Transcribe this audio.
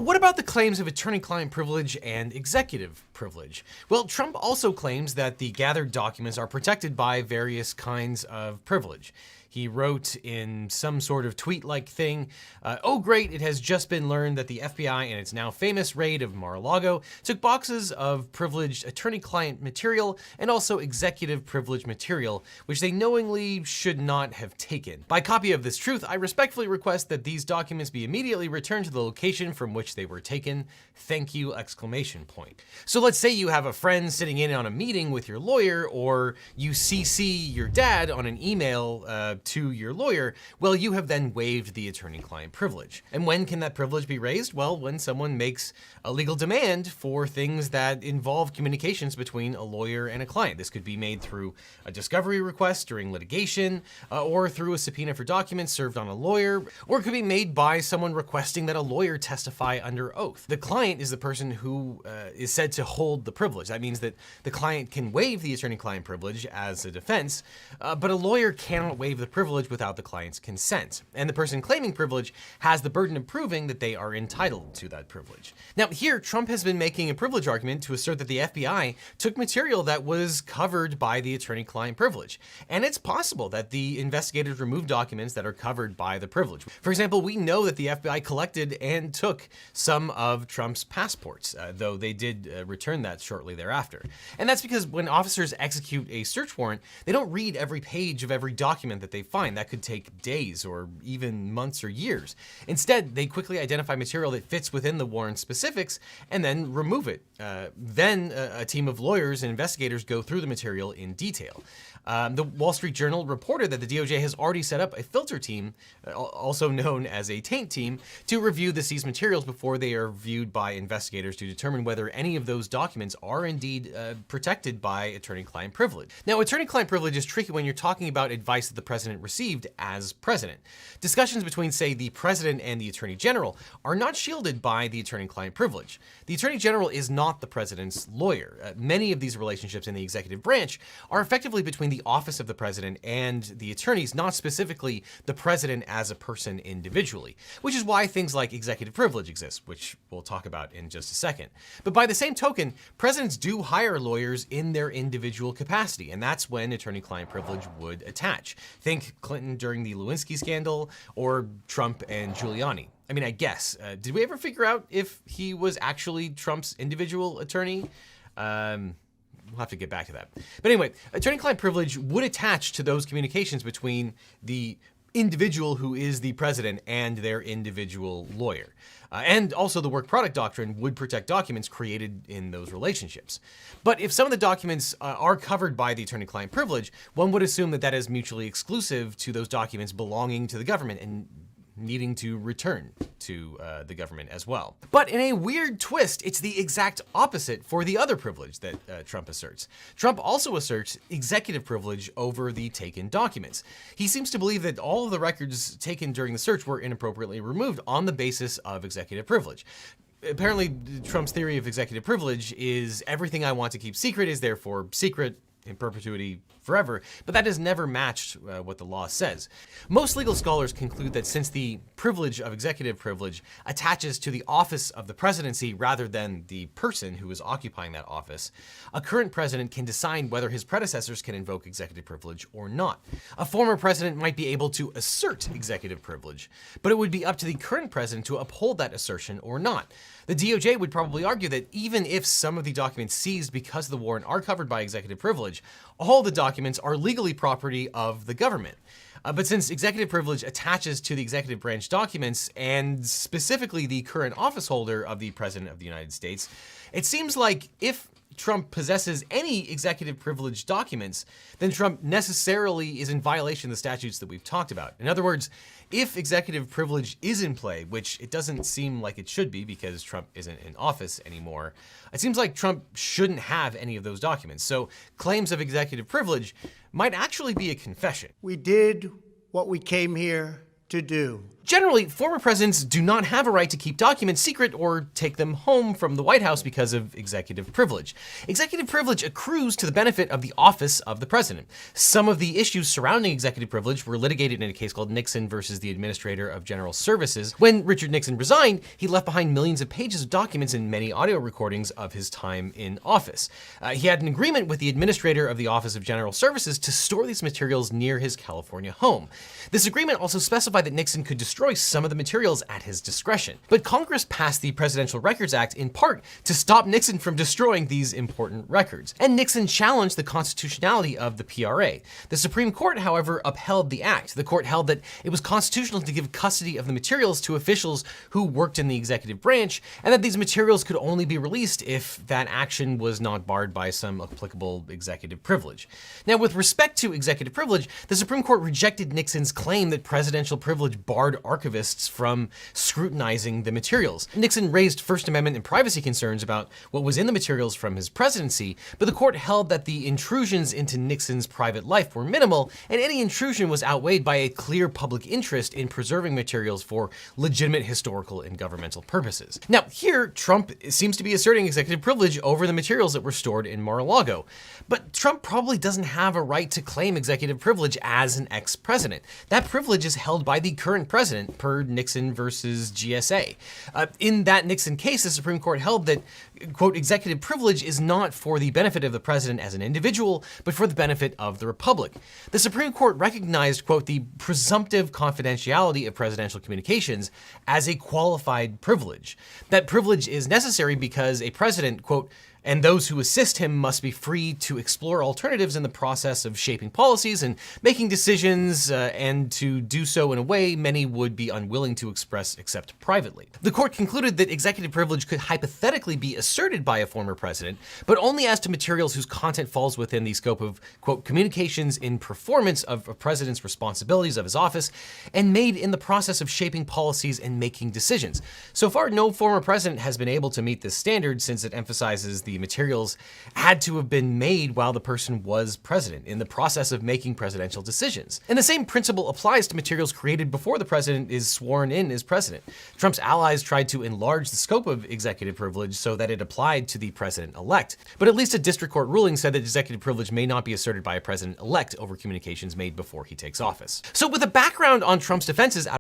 But what about the claims of attorney-client privilege and executive privilege? Well, Trump also claims that the gathered documents are protected by various kinds of privilege. He wrote in some sort of tweet-like thing, "Oh great, it has just been learned that the FBI in its now famous raid of Mar-a-Lago took boxes of privileged attorney-client material and also executive privilege material, which they knowingly should not have taken. By copy of this truth, I respectfully request that these documents be immediately returned to the location from which they were taken. Thank you!" exclamation point. So let's say you have a friend sitting in on a meeting with your lawyer, or you CC your dad on an email to your lawyer. Well, you have then waived the attorney-client privilege. And when can that privilege be raised? Well, when someone makes a legal demand for things that involve communications between a lawyer and a client. This could be made through a discovery request during litigation, or through a subpoena for documents served on a lawyer, or it could be made by someone requesting that a lawyer testify under oath. The client is the person who is said to hold the privilege. That means that the client can waive the attorney-client privilege as a defense, but a lawyer cannot waive the privilege without the client's consent. And the person claiming privilege has the burden of proving that they are entitled to that privilege. Now here, Trump has been making a privilege argument to assert that the FBI took material that was covered by the attorney-client privilege. And it's possible that the investigators removed documents that are covered by the privilege. For example, we know that the FBI collected and took some of Trump's passports, though they did return that shortly thereafter. And that's because when officers execute a search warrant, they don't read every page of every document that they find. That could take days or even months or years. Instead, they quickly identify material that fits within the warrant specifics and then remove it. Then a team of lawyers and investigators go through the material in detail. The Wall Street Journal reported that the DOJ has already set up a filter team, also known as a taint team, to review the seized materials before they are viewed by investigators to determine whether any of those documents are indeed protected by attorney-client privilege. Now, attorney-client privilege is tricky when you're talking about advice that the president received as president. Discussions between, say, the president and the attorney general are not shielded by the attorney-client privilege. The attorney general is not the president's lawyer. Many of these relationships in the executive branch are effectively between the office of the president and the attorneys, not specifically the president as a person individually, which is why things like executive privilege exist, which we'll talk about in just a second. But by the same token, presidents do hire lawyers in their individual capacity, and that's when attorney-client privilege would attach. Think Clinton during the Lewinsky scandal, or Trump and Giuliani. I mean, I guess. Did we ever figure out if he was actually Trump's individual attorney? We'll have to get back to that. But anyway, attorney-client privilege would attach to those communications between the individual who is the president and their individual lawyer. And also the work product doctrine would protect documents created in those relationships. But if some of the documents are covered by the attorney-client privilege, one would assume that that is mutually exclusive to those documents belonging to the government and needing to return to the government as well. But in a weird twist, it's the exact opposite for the other privilege that Trump asserts. Trump also asserts executive privilege over the taken documents. He seems to believe that all of the records taken during the search were inappropriately removed on the basis of executive privilege. Apparently, Trump's theory of executive privilege is everything I want to keep secret is therefore secret in perpetuity forever, but that has never matched what the law says. Most legal scholars conclude that since the privilege of executive privilege attaches to the office of the presidency rather than the person who is occupying that office, a current president can decide whether his predecessors can invoke executive privilege or not. A former president might be able to assert executive privilege, but it would be up to the current president to uphold that assertion or not. The DOJ would probably argue that even if some of the documents seized because of the warrant are covered by executive privilege, all the documents are legally property of the government. But since executive privilege attaches to the executive branch documents, and specifically the current office holder of the President of the United States, it seems like if Trump possesses any executive privilege documents, then Trump necessarily is in violation of the statutes that we've talked about. In other words, if executive privilege is in play, which it doesn't seem like it should be because Trump isn't in office anymore, it seems like Trump shouldn't have any of those documents. So claims of executive privilege might actually be a confession. We did what we came here to do. Generally, former presidents do not have a right to keep documents secret or take them home from the White House because of executive privilege. Executive privilege accrues to the benefit of the office of the president. Some of the issues surrounding executive privilege were litigated in a case called Nixon versus the Administrator of General Services. When Richard Nixon resigned, he left behind millions of pages of documents and many audio recordings of his time in office. He had an agreement with the Administrator of the Office of General Services to store these materials near his California home. This agreement also specified that Nixon could destroy some of the materials at his discretion. But Congress passed the Presidential Records Act in part to stop Nixon from destroying these important records. And Nixon challenged the constitutionality of the PRA. The Supreme Court, however, upheld the act. The court held that it was constitutional to give custody of the materials to officials who worked in the executive branch, and that these materials could only be released if that action was not barred by some applicable executive privilege. Now, with respect to executive privilege, the Supreme Court rejected Nixon's claim that presidential privilege barred archivists from scrutinizing the materials. Nixon raised First Amendment and privacy concerns about what was in the materials from his presidency, but the court held that the intrusions into Nixon's private life were minimal, and any intrusion was outweighed by a clear public interest in preserving materials for legitimate historical and governmental purposes. Now, here, Trump seems to be asserting executive privilege over the materials that were stored in Mar-a-Lago. But Trump probably doesn't have a right to claim executive privilege as an ex-president. That privilege is held by the current president, per Nixon versus GSA. In that Nixon case, the Supreme Court held that, quote, executive privilege is not for the benefit of the president as an individual, but for the benefit of the republic. The Supreme Court recognized, quote, the presumptive confidentiality of presidential communications as a qualified privilege. That privilege is necessary because a president, quote, and those who assist him must be free to explore alternatives in the process of shaping policies and making decisions, and to do so in a way many would be unwilling to express except privately. The court concluded that executive privilege could hypothetically be asserted by a former president, but only as to materials whose content falls within the scope of, quote, communications in performance of a president's responsibilities of his office and made in the process of shaping policies and making decisions. So far, no former president has been able to meet this standard, since it emphasizes the materials had to have been made while the person was president, in the process of making presidential decisions. And the same principle applies to materials created before the president is sworn in as president. Trump's allies tried to enlarge the scope of executive privilege so that it applied to the president-elect. But at least a district court ruling said that executive privilege may not be asserted by a president-elect over communications made before he takes office. So with a background on Trump's defenses